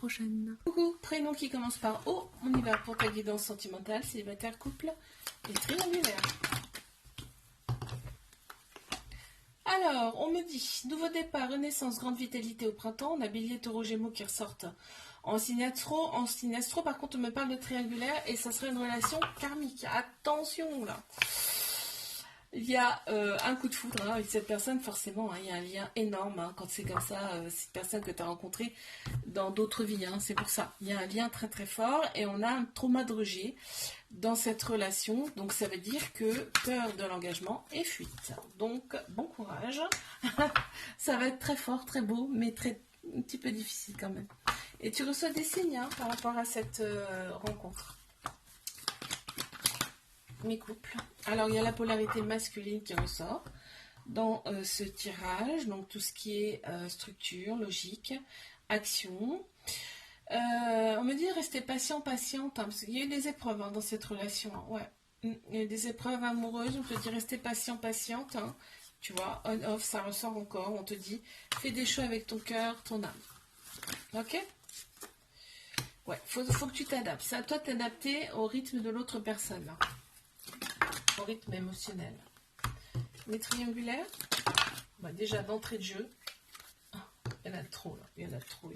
prochaine. Coucou, prénom qui commence par O. On y va pour ta guidance sentimentale, célibataire, couple et triangulaire. Alors, on me dit, nouveau départ, renaissance, grande vitalité au printemps. On a Bélier, Taureau, Gémeaux qui ressortent en signe astro. En signe astro, par contre, on me parle de triangulaire et ça serait une relation karmique. Attention là. Il y a un coup de foudre avec cette personne, forcément, il y a un lien énorme quand c'est comme ça, cette personne que tu as rencontrée dans d'autres vies, c'est pour ça. Il y a un lien très très fort et on a un trauma de rejet dans cette relation, donc ça veut dire que peur de l'engagement et fuite. Donc bon courage, ça va être très fort, très beau, mais un petit peu difficile quand même. Et tu reçois des signes par rapport à cette rencontre. Mes couples. Alors, il y a la polarité masculine qui ressort dans ce tirage. Donc, tout ce qui est structure, logique, action. On me dit rester patient, patiente. Parce qu'il y a eu des épreuves dans cette relation. Ouais. Il y a eu des épreuves amoureuses. On te dit rester patient, patiente. Tu vois, on-off, ça ressort encore. On te dit fais des choix avec ton cœur, ton âme. Ok ? Ouais, faut que tu t'adaptes. C'est à toi de t'adapter au rythme de l'autre personne. Là. Au rythme émotionnel. Les triangulaires, déjà d'entrée de jeu, il y en a trop là, il y en a trop.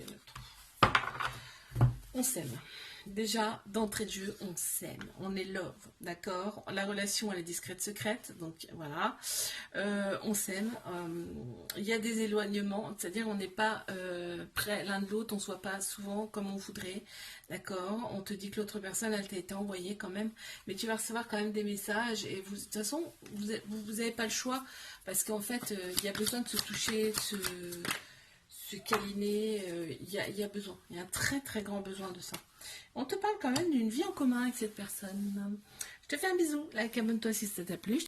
On s'aime. Déjà d'entrée de jeu, on s'aime, on est love, d'accord. La relation elle est discrète, secrète, donc voilà. On s'aime. Il y a des éloignements, c'est-à-dire on n'est pas près l'un de l'autre, on ne soit pas souvent comme on voudrait, d'accord. On te dit que l'autre personne elle t'a été envoyée quand même, mais tu vas recevoir quand même des messages et de toute façon vous n'avez pas le choix parce qu'en fait il y a besoin de se toucher, de se câliner, il y a besoin, il y a un très très grand besoin de ça. On te parle quand même d'une vie en commun avec cette personne. Je te fais un bisou, like, abonne-toi si ça t'a plu.